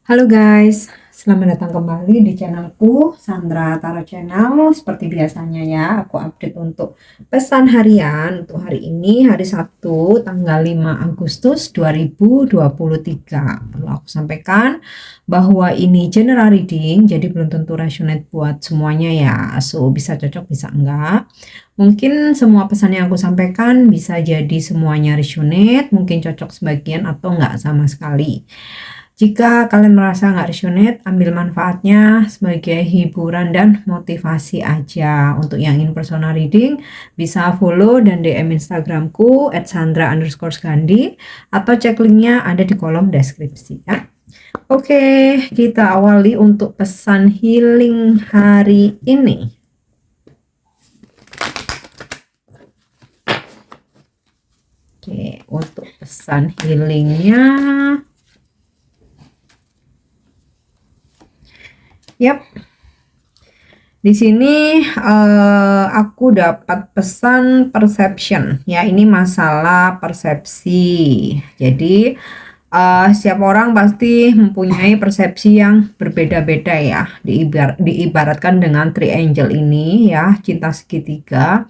Halo guys, selamat datang kembali di channelku Sandra Tarot Channel. Seperti biasanya ya, aku update untuk pesan harian untuk hari ini, hari Sabtu, tanggal 5 Agustus 2023. Perlu aku sampaikan bahwa ini general reading, jadi belum tentu resonate buat semuanya ya. So, bisa cocok, bisa enggak. Mungkin semua pesan yang aku sampaikan bisa jadi semuanya resonate, mungkin cocok sebagian atau enggak sama sekali. Jika kalian merasa nggak resonate, ambil manfaatnya sebagai hiburan dan motivasi aja. Untuk yang ingin personal reading, bisa follow dan DM Instagramku @sandra_gandhi atau cek linknya ada di kolom deskripsi ya. Oke, kita awali untuk pesan healing hari ini. Oke, untuk pesan healingnya. Yap. Di sini aku dapat pesan perception ya, ini masalah persepsi. Jadi setiap orang pasti mempunyai persepsi yang berbeda-beda ya. Diibaratkan dengan triangle ini ya, cinta segitiga.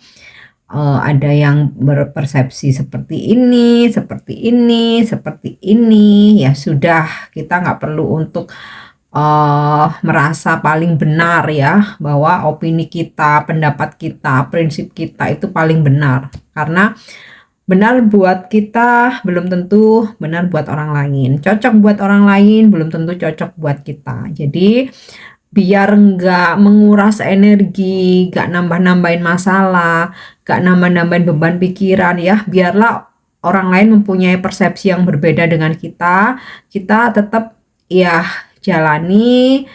Ada yang berpersepsi seperti ini, seperti ini, seperti ini. Ya sudah, kita nggak perlu untuk merasa paling benar ya, bahwa opini kita, pendapat kita, prinsip kita itu paling benar, karena benar buat kita belum tentu benar buat orang lain, cocok buat orang lain belum tentu cocok buat kita. Jadi biar nggak menguras energi, nggak nambah-nambahin masalah, nggak nambah-nambahin beban pikiran ya, biarlah orang lain mempunyai persepsi yang berbeda dengan kita tetap ya jalani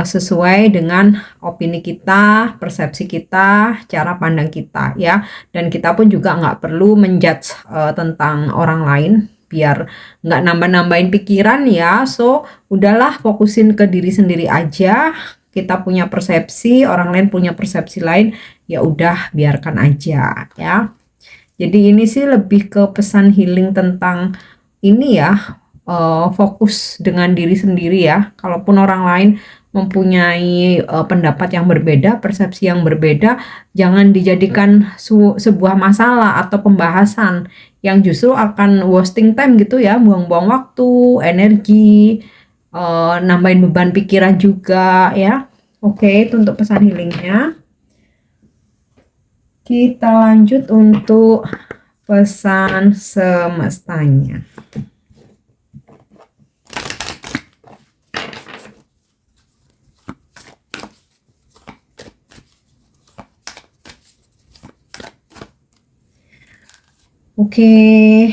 sesuai dengan opini kita, persepsi kita, cara pandang kita ya. Dan kita pun juga nggak perlu menjudge tentang orang lain, biar nggak nambah-nambahin pikiran ya. So udahlah, fokusin ke diri sendiri aja. Kita punya persepsi, orang lain punya persepsi lain, ya udah biarkan aja ya. Jadi ini sih lebih ke pesan healing tentang ini ya, fokus dengan diri sendiri ya. Kalaupun orang lain mempunyai pendapat yang berbeda, persepsi yang berbeda, jangan dijadikan sebuah masalah atau pembahasan yang justru akan wasting time gitu ya, buang-buang waktu, energi, nambahin beban pikiran juga ya. Oke, itu untuk pesan healingnya. Kita lanjut untuk pesan semestanya. Oke,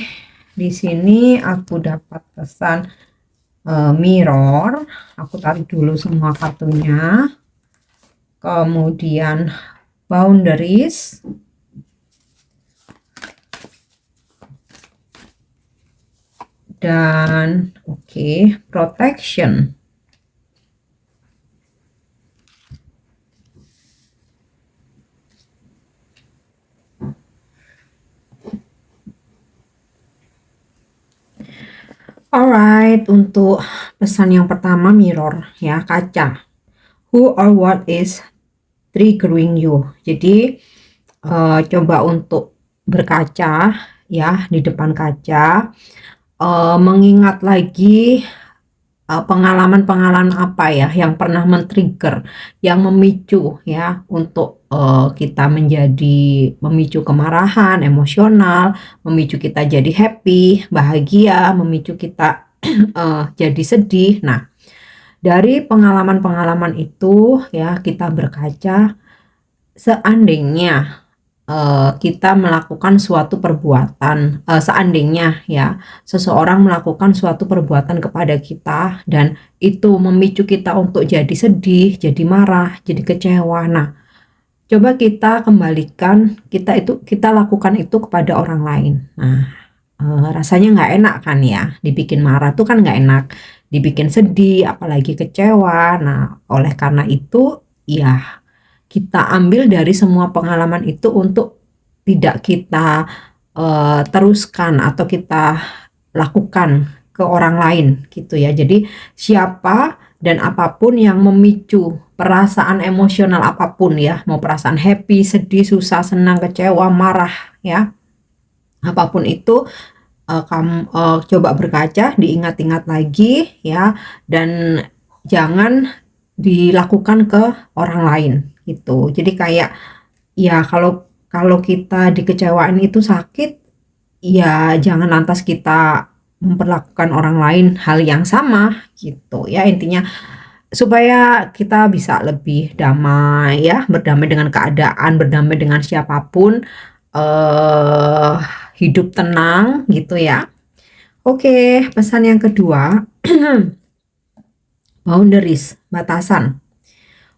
di sini aku dapat pesan mirror. Aku tarik dulu semua kartunya. Kemudian boundaries. Dan oke, protection. Alright, untuk pesan yang pertama mirror ya, kaca. Who or what is triggering you? Jadi coba untuk berkaca ya, di depan kaca, mengingat lagi pengalaman-pengalaman apa ya yang pernah men-trigger, yang memicu ya untuk kita menjadi memicu kemarahan, emosional, memicu kita jadi happy, bahagia, memicu kita jadi sedih. Nah, dari pengalaman-pengalaman itu ya kita berkaca, seandainya kita melakukan suatu perbuatan, seandainya ya seseorang melakukan suatu perbuatan kepada kita dan itu memicu kita untuk jadi sedih, jadi marah, jadi kecewa. Nah, coba kita kembalikan, kita lakukan itu kepada orang lain. Nah, rasanya nggak enak kan ya, dibikin marah tuh kan nggak enak, dibikin sedih, apalagi kecewa. Nah, oleh karena itu ya kita ambil dari semua pengalaman itu untuk tidak kita teruskan atau kita lakukan ke orang lain gitu ya. Jadi siapa dan apapun yang memicu perasaan emosional apapun ya, mau perasaan happy, sedih, susah, senang, kecewa, marah ya, apapun itu kamu coba berkaca, diingat-ingat lagi ya, dan jangan dilakukan ke orang lain gitu. Jadi kayak ya kalau kalau kita dikecewain itu sakit, ya jangan lantas kita memperlakukan orang lain hal yang sama gitu ya. Intinya supaya kita bisa lebih damai ya, berdamai dengan keadaan, berdamai dengan siapapun, eh hidup tenang gitu ya. Oke, pesan yang kedua, boundaries, batasan.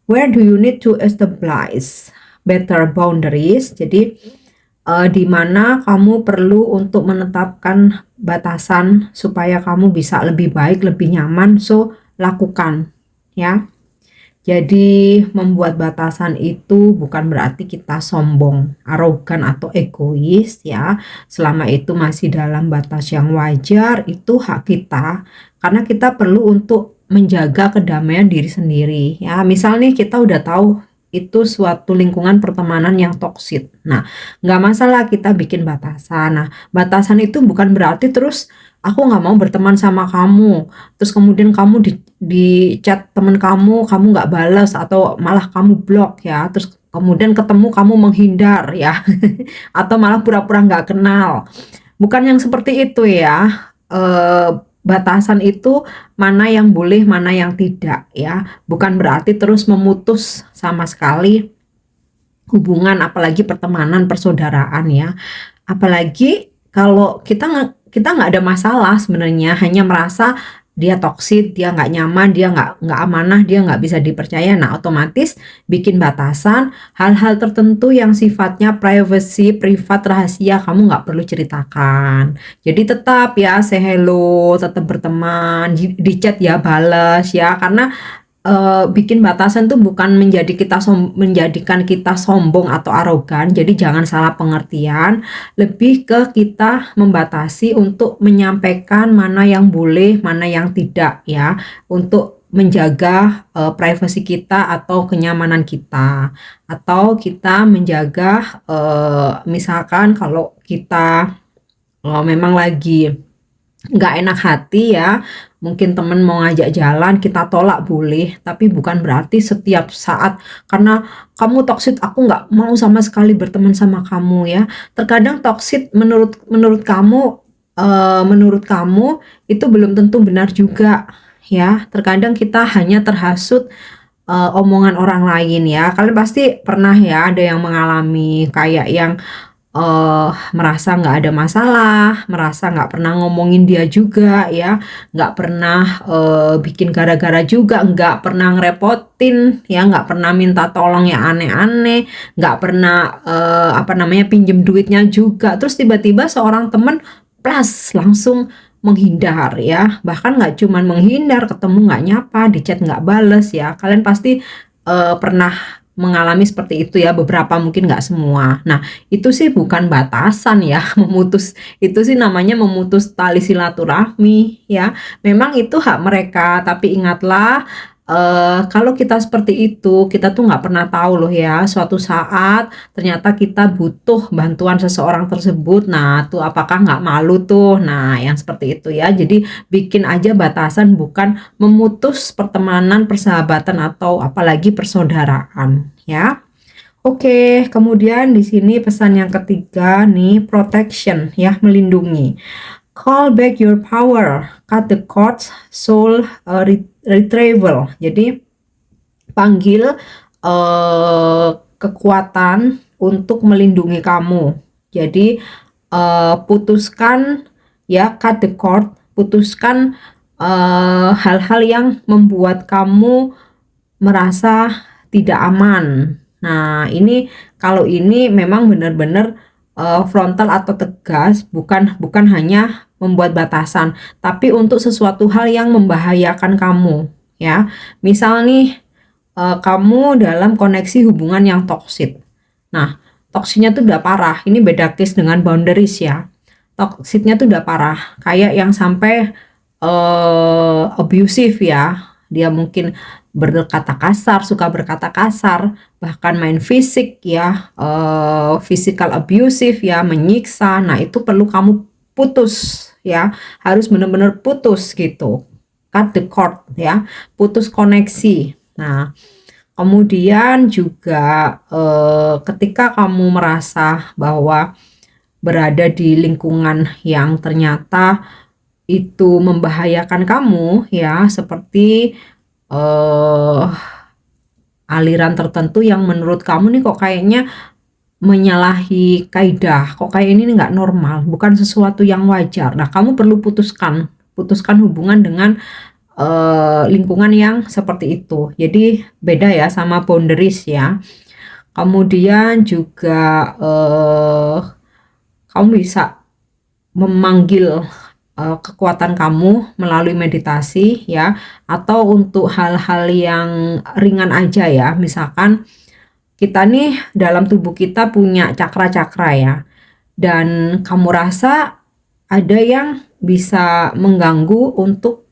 Where do you need to establish better boundaries? Jadi di mana kamu perlu untuk menetapkan batasan supaya kamu bisa lebih baik, lebih nyaman. So, lakukan ya. Jadi membuat batasan itu bukan berarti kita sombong, arogan atau egois ya. Selama itu masih dalam batas yang wajar, itu hak kita. Karena kita perlu untuk menjaga kedamaian diri sendiri ya. Misal nih kita udah tahu itu suatu lingkungan pertemanan yang toksik. Nah, nggak masalah kita bikin batasan. Nah, batasan itu bukan berarti terus aku nggak mau berteman sama kamu. Terus kemudian kamu di chat temen kamu nggak balas atau malah kamu blok ya. Terus kemudian ketemu kamu menghindar ya. Atau malah pura-pura nggak kenal. Bukan yang seperti itu ya. Batasan itu mana yang boleh, mana yang tidak ya. Bukan berarti terus memutus sama sekali hubungan, apalagi pertemanan, persaudaraan ya. Apalagi kalau kita nggak ada masalah sebenarnya, hanya merasa dia toksik, dia nggak nyaman, dia nggak amanah, dia nggak bisa dipercaya. Nah, otomatis bikin batasan hal-hal tertentu yang sifatnya privacy, privat, rahasia, kamu nggak perlu ceritakan. Jadi tetap ya say hello, tetap berteman, di chat ya bales ya, karena bikin batasan tuh bukan menjadikan kita sombong atau arogan. Jadi jangan salah pengertian, lebih ke kita membatasi untuk menyampaikan mana yang boleh, mana yang tidak ya, untuk menjaga privasi kita atau kenyamanan kita, atau kita menjaga misalkan kalau kita memang lagi nggak enak hati ya, mungkin temen mau ngajak jalan kita tolak boleh, tapi bukan berarti setiap saat karena kamu toksik aku nggak mau sama sekali berteman sama kamu ya. Terkadang toksik menurut kamu itu belum tentu benar juga ya. Terkadang kita hanya terhasut omongan orang lain ya. Kalian pasti pernah ya ada yang mengalami kayak yang merasa nggak ada masalah, merasa nggak pernah ngomongin dia juga ya, nggak pernah bikin gara-gara juga, nggak pernah ngerepotin ya, nggak pernah minta tolong yang aneh-aneh, nggak pernah pinjem duitnya juga. Terus tiba-tiba seorang temen plus langsung menghindar ya, bahkan nggak cuman menghindar, ketemu nggak nyapa, di chat nggak bales ya. Kalian pasti pernah mengalami seperti itu ya, beberapa mungkin nggak semua. Nah, itu sih bukan batasan ya, itu sih namanya memutus tali silaturahmi ya. Memang itu hak mereka, tapi ingatlah kalau kita seperti itu, kita tuh nggak pernah tahu loh ya, suatu saat ternyata kita butuh bantuan seseorang tersebut. Nah, tuh apakah nggak malu tuh? Nah, yang seperti itu ya. Jadi bikin aja batasan, bukan memutus pertemanan, persahabatan atau apalagi persaudaraan ya. Oke, kemudian di sini pesan yang ketiga nih, protection ya, melindungi. Call back your power, cut the cords, soul retrieval. Jadi panggil kekuatan untuk melindungi kamu. Jadi putuskan ya, cut the cord, putuskan hal-hal yang membuat kamu merasa tidak aman. Nah, ini kalau ini memang benar-benar frontal atau tegas, bukan hanya membuat batasan, tapi untuk sesuatu hal yang membahayakan kamu ya. Misal nih kamu dalam koneksi hubungan yang toksik. Nah, toksiknya tuh udah parah. Ini beda case dengan boundaries ya. Toksiknya tuh udah parah, kayak yang sampai abusive ya. Dia mungkin berkata kasar, suka berkata kasar, bahkan main fisik ya, physical abusive ya, menyiksa. Nah, itu perlu kamu putus ya, harus benar-benar putus gitu. Cut the cord ya, putus koneksi. Nah, kemudian juga ketika kamu merasa bahwa berada di lingkungan yang ternyata itu membahayakan kamu ya, seperti eh aliran tertentu yang menurut kamu nih kok kayaknya menyalahi kaidah, kok kayak ini nggak normal, bukan sesuatu yang wajar. Nah, kamu perlu putuskan hubungan dengan lingkungan yang seperti itu. Jadi beda ya sama boundaries ya. Kemudian juga kamu bisa memanggil kekuatan kamu melalui meditasi ya, atau untuk hal-hal yang ringan aja ya. Misalkan kita nih dalam tubuh kita punya cakra-cakra ya, dan kamu rasa ada yang bisa mengganggu untuk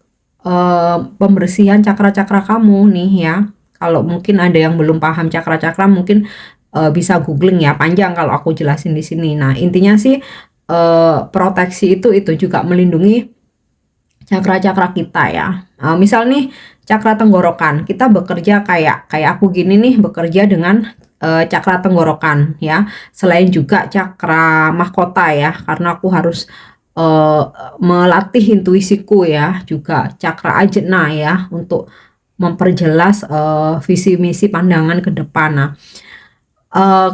pembersihan cakra-cakra kamu nih ya. Kalau mungkin ada yang belum paham cakra-cakra, mungkin bisa googling ya, panjang kalau aku jelasin di sini. Nah, intinya sih proteksi itu juga melindungi cakra-cakra kita ya. Misal nih cakra tenggorokan, kita bekerja kayak aku gini nih, bekerja dengan cakra tenggorokan ya. Selain juga cakra mahkota ya, karena aku harus melatih intuisiku ya, juga cakra ajna ya, untuk memperjelas visi misi pandangan ke depan. Nah,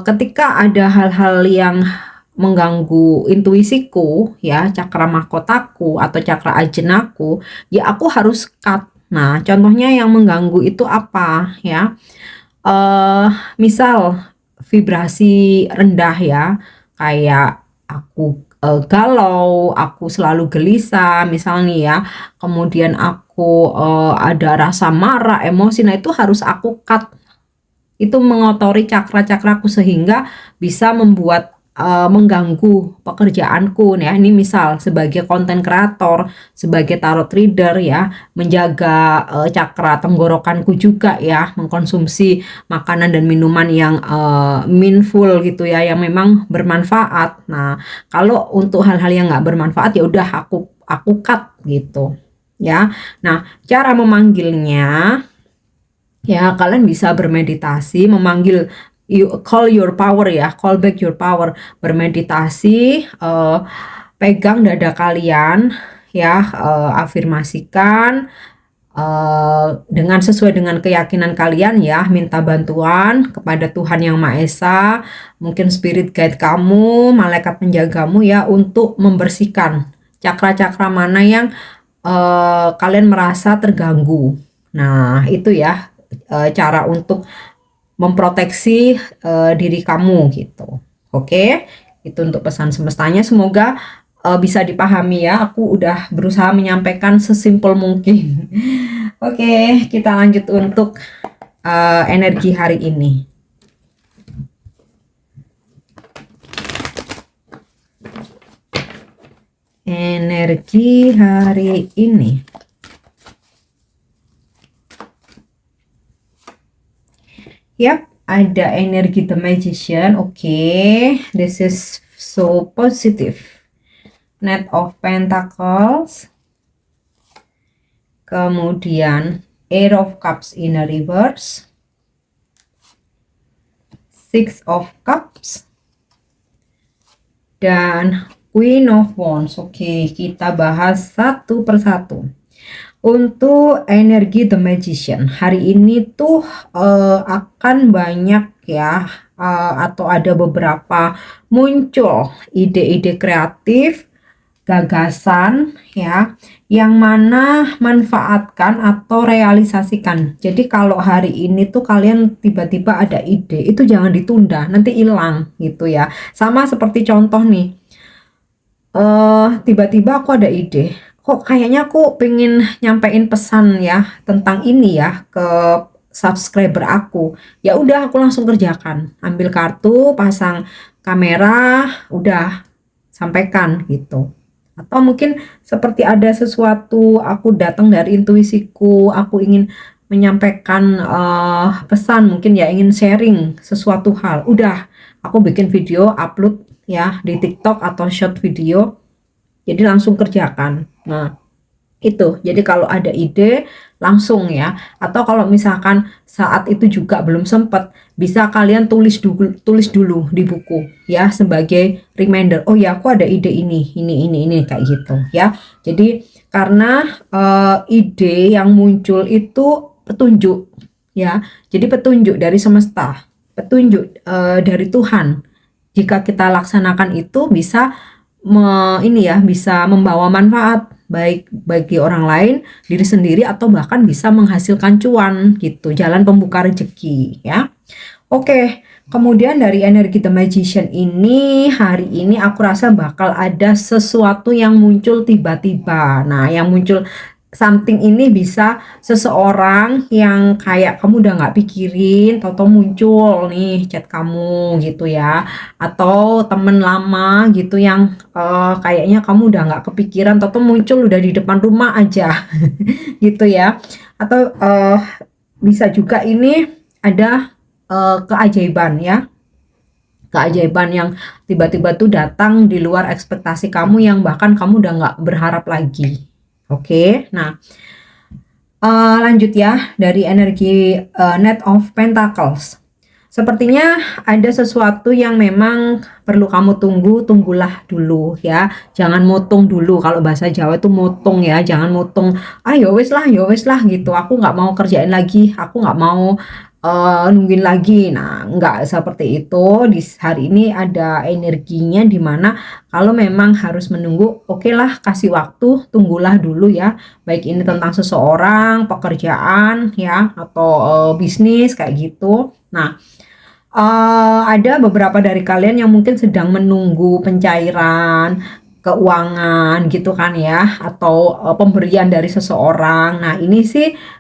ketika ada hal-hal yang mengganggu intuisiku ya, cakra mahkotaku atau cakra ajenaku, ya aku harus cut. Nah, contohnya yang mengganggu itu apa ya? eh Misal vibrasi rendah ya, kayak aku galau, aku selalu gelisah misalnya ya, kemudian aku ada rasa marah, emosi, nah itu harus aku cut. Itu mengotori cakra-cakraku sehingga bisa membuat mengganggu pekerjaanku ya. Ini misal sebagai konten kreator, sebagai tarot reader ya, menjaga cakra tenggorokanku juga ya, mengkonsumsi makanan dan minuman yang mindful gitu ya, yang memang bermanfaat. Nah, kalau untuk hal-hal yang nggak bermanfaat ya udah aku cut gitu ya. Nah, cara memanggilnya ya, kalian bisa bermeditasi, memanggil, call your power ya, call back your power. Bermeditasi, pegang dada kalian ya, afirmasikan dengan sesuai dengan keyakinan kalian ya, minta bantuan kepada Tuhan Yang Maha Esa, mungkin spirit guide kamu, malaikat penjagamu ya, untuk membersihkan cakra-cakra mana yang kalian merasa terganggu. Nah, itu ya cara untuk memproteksi diri kamu gitu. Oke, itu untuk pesan semestanya. Semoga bisa dipahami ya. Aku udah berusaha menyampaikan sesimpel mungkin. Oke, kita lanjut untuk energi hari ini. Energi hari ini. Yap, ada energi The Magician. Oke, this is so positive. Knight of Pentacles. Kemudian Eight of Cups in a reverse. Six of Cups. Dan Queen of Wands. Oke, kita bahas satu persatu. Untuk energi The Magician hari ini tuh akan banyak ya, atau ada beberapa muncul ide-ide kreatif, gagasan ya, yang mana manfaatkan atau realisasikan. Jadi kalau hari ini tuh kalian tiba-tiba ada ide, itu jangan ditunda, nanti hilang gitu ya. Sama seperti contoh nih, tiba-tiba aku ada ide, kok kayaknya aku pengen nyampein pesan ya tentang ini ya ke subscriber aku. Ya udah, aku langsung kerjakan, ambil kartu, pasang kamera, udah sampaikan gitu. Atau mungkin seperti ada sesuatu, aku datang dari intuisiku, aku ingin menyampaikan pesan, mungkin ya ingin sharing sesuatu hal. Udah, aku bikin video, upload ya di TikTok atau short video. Jadi langsung kerjakan. Nah, itu. Jadi kalau ada ide langsung ya. Atau kalau misalkan saat itu juga belum sempat, bisa kalian tulis dulu di buku ya sebagai reminder. Oh ya, aku ada ide ini kayak gitu ya. Jadi karena ide yang muncul itu petunjuk ya. Jadi petunjuk dari semesta, petunjuk dari Tuhan. Jika kita laksanakan itu bisa ini ya, bisa membawa manfaat baik bagi orang lain, diri sendiri, atau bahkan bisa menghasilkan cuan gitu, jalan pembuka rezeki ya. Oke, kemudian dari energi The Magician ini, hari ini aku rasa bakal ada sesuatu yang muncul tiba-tiba. Nah, yang muncul something ini bisa seseorang yang kayak kamu udah nggak pikirin, tahu-tahu muncul nih chat kamu gitu ya, atau temen lama gitu yang kayaknya kamu udah nggak kepikiran, tahu-tahu muncul udah di depan rumah aja gitu ya. Atau bisa juga ini ada keajaiban ya, keajaiban yang tiba-tiba tuh datang di luar ekspektasi kamu, yang bahkan kamu udah nggak berharap lagi. Oke, nah lanjut ya dari energi Knight of Pentacles. Sepertinya ada sesuatu yang memang perlu kamu tunggu, tunggulah dulu ya. Jangan motong dulu, kalau bahasa Jawa itu motong ya. Jangan motong, ya wes lah gitu. Aku nggak mau kerjain lagi, aku nggak mau nungguin lagi. Nah, nggak seperti itu. Di hari ini ada energinya dimana kalau memang harus menunggu, oke lah, kasih waktu, tunggulah dulu ya. Baik ini tentang seseorang, pekerjaan ya, atau bisnis kayak gitu. Nah, ada beberapa dari kalian yang mungkin sedang menunggu pencairan keuangan gitu kan ya, atau pemberian dari seseorang. Nah, ini sih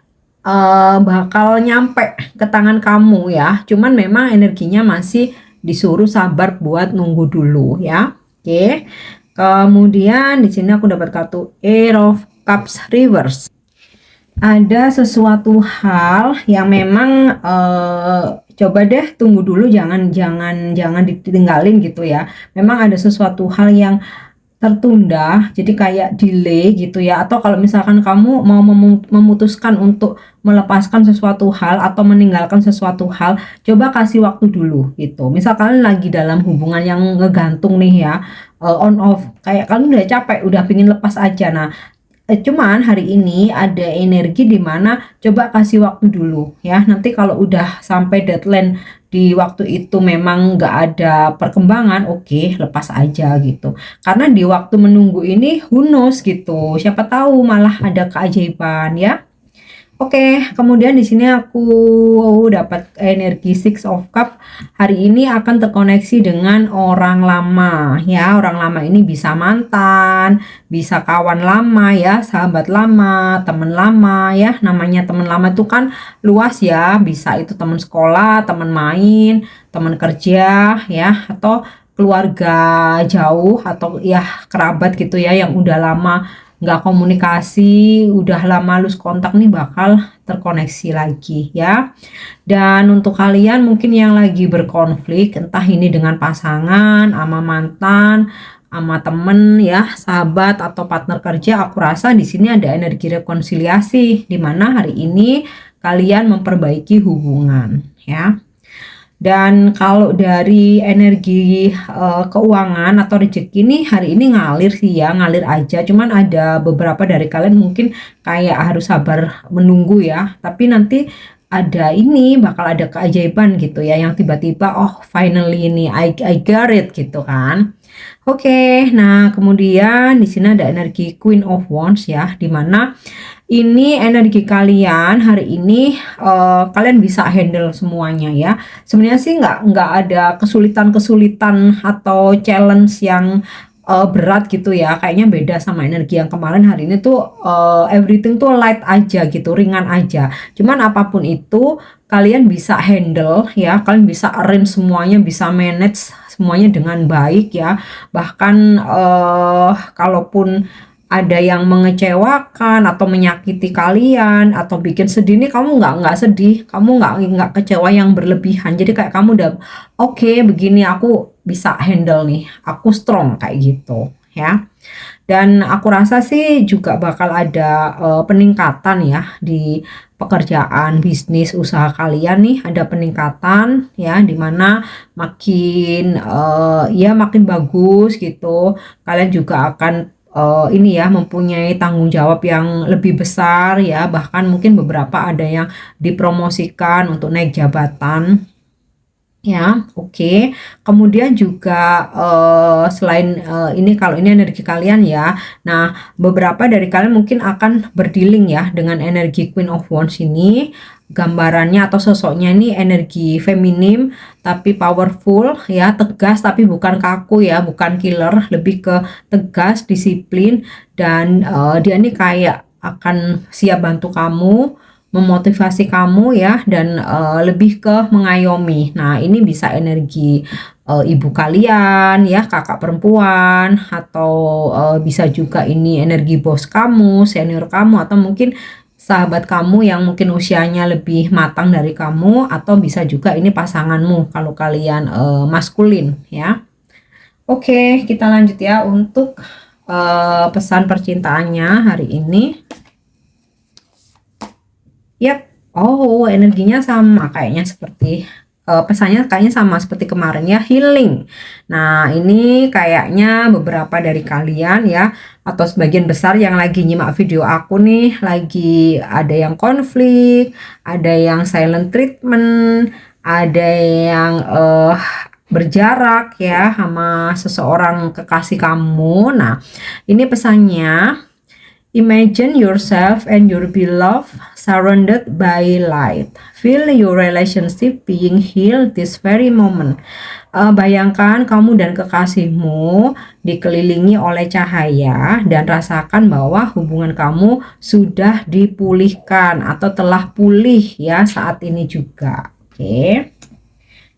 bakal nyampe ke tangan kamu ya. Cuman memang energinya masih disuruh sabar buat nunggu dulu ya. Oke. Kemudian di sini aku dapat kartu Ace of Cups Reverse. Ada sesuatu hal yang memang coba deh tunggu dulu, jangan ditinggalin gitu ya. Memang ada sesuatu hal yang tertunda, jadi kayak delay gitu ya. Atau kalau misalkan kamu mau memutuskan untuk melepaskan sesuatu hal atau meninggalkan sesuatu hal, coba kasih waktu dulu gitu. Misalkan lagi dalam hubungan yang ngegantung nih ya, on off, kayak kalian udah capek, udah pingin lepas aja. Nah, cuman hari ini ada energi di mana coba kasih waktu dulu ya. Nanti kalau udah sampai deadline di waktu itu memang nggak ada perkembangan, oke, lepas aja gitu. Karena di waktu menunggu ini who knows gitu. Siapa tahu malah ada keajaiban ya. Oke, kemudian di sini aku dapat energi Six of Cup. Hari ini akan terkoneksi dengan orang lama ya. Orang lama ini bisa mantan, bisa kawan lama ya, sahabat lama, teman lama ya. Namanya teman lama itu kan luas ya. Bisa itu teman sekolah, teman main, teman kerja ya, atau keluarga jauh, atau ya kerabat gitu ya yang udah lama nggak komunikasi, udah lama lose kontak nih, bakal terkoneksi lagi ya. Dan untuk kalian mungkin yang lagi berkonflik, entah ini dengan pasangan, sama mantan, sama temen ya, sahabat atau partner kerja, aku rasa di sini ada energi rekonsiliasi di mana hari ini kalian memperbaiki hubungan ya. Dan kalau dari energi keuangan atau rezeki nih hari ini ngalir sih ya, ngalir aja. Cuman ada beberapa dari kalian mungkin kayak harus sabar menunggu ya. Tapi nanti ada ini, bakal ada keajaiban gitu ya, yang tiba-tiba oh finally ini I got it gitu kan. Oke, nah kemudian di sini ada energi Queen of Wands ya, dimana ini energi kalian hari ini kalian bisa handle semuanya ya. Sebenarnya sih nggak ada kesulitan-kesulitan atau challenge yang berat gitu ya, kayaknya beda sama energi yang kemarin. Hari ini tuh everything tuh light aja gitu, ringan aja. Cuman apapun itu kalian bisa handle ya, kalian bisa arrange semuanya, bisa manage semuanya dengan baik ya. Bahkan kalaupun ada yang mengecewakan atau menyakiti kalian atau bikin sedih nih, kamu nggak sedih, kamu nggak kecewa yang berlebihan. Jadi kayak kamu udah oke, begini aku bisa handle nih, aku strong kayak gitu ya. Dan aku rasa sih juga bakal ada peningkatan ya di pekerjaan, bisnis, usaha kalian nih, ada peningkatan ya, dimana makin ya makin bagus gitu. Kalian juga akan ini ya, mempunyai tanggung jawab yang lebih besar ya, bahkan mungkin beberapa ada yang dipromosikan untuk naik jabatan ya. Oke. Kemudian juga selain ini, kalau ini energi kalian ya. Nah, beberapa dari kalian mungkin akan berdealing ya dengan energi Queen of Wands ini. Gambarannya atau sosoknya ini energi feminim tapi powerful ya, tegas tapi bukan kaku ya, bukan killer, lebih ke tegas, disiplin, dan dia ini kayak akan siap bantu kamu, memotivasi kamu ya, dan lebih ke mengayomi. Nah, ini bisa energi ibu kalian ya, kakak perempuan, atau bisa juga ini energi bos kamu, senior kamu, atau mungkin sahabat kamu yang mungkin usianya lebih matang dari kamu, atau bisa juga ini pasanganmu kalau kalian maskulin ya. Oke, kita lanjut ya untuk pesan percintaannya hari ini. Yap. Oh, energinya sama kayaknya seperti pesannya kayaknya sama seperti kemarin ya, healing. Nah, ini kayaknya beberapa dari kalian ya, atau sebagian besar yang lagi nyimak video aku nih, lagi ada yang konflik, ada yang silent treatment, ada yang berjarak ya sama seseorang kekasih kamu. Nah, ini pesannya: imagine yourself and your beloved surrounded by light. Feel your relationship being healed this very moment. Bayangkan kamu dan kekasihmu dikelilingi oleh cahaya dan rasakan bahwa hubungan kamu sudah dipulihkan atau telah pulih ya saat ini juga. Oke.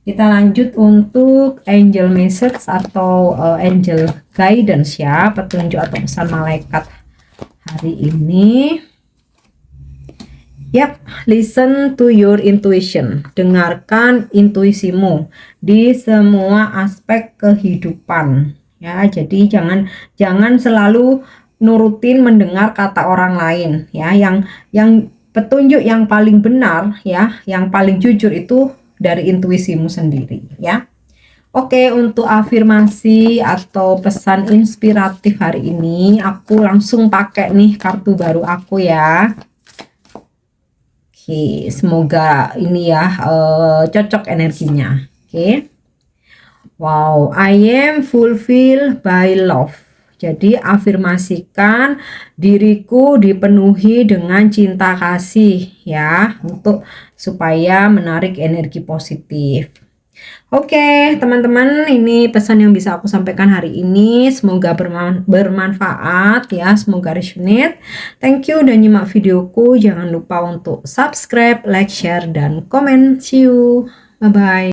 Kita lanjut untuk angel message atau angel guidance ya, petunjuk atau pesan malaikat hari ini. Yap, listen to your intuition. Dengarkan intuisimu di semua aspek kehidupan. Ya, jadi jangan selalu nurutin mendengar kata orang lain ya. Yang petunjuk yang paling benar ya, yang paling jujur itu dari intuisimu sendiri ya. Oke, untuk afirmasi atau pesan inspiratif hari ini, aku langsung pakai nih kartu baru aku ya. Oke, semoga ini ya cocok energinya. Oke. Wow, I am fulfilled by love. Jadi afirmasikan diriku dipenuhi dengan cinta kasih ya, untuk supaya menarik energi positif. Oke, teman-teman, ini pesan yang bisa aku sampaikan hari ini. Semoga bermanfaat ya, semoga resonate. Thank you udah nyimak videoku. Jangan lupa untuk subscribe, like, share, dan komen. See you. Bye-bye.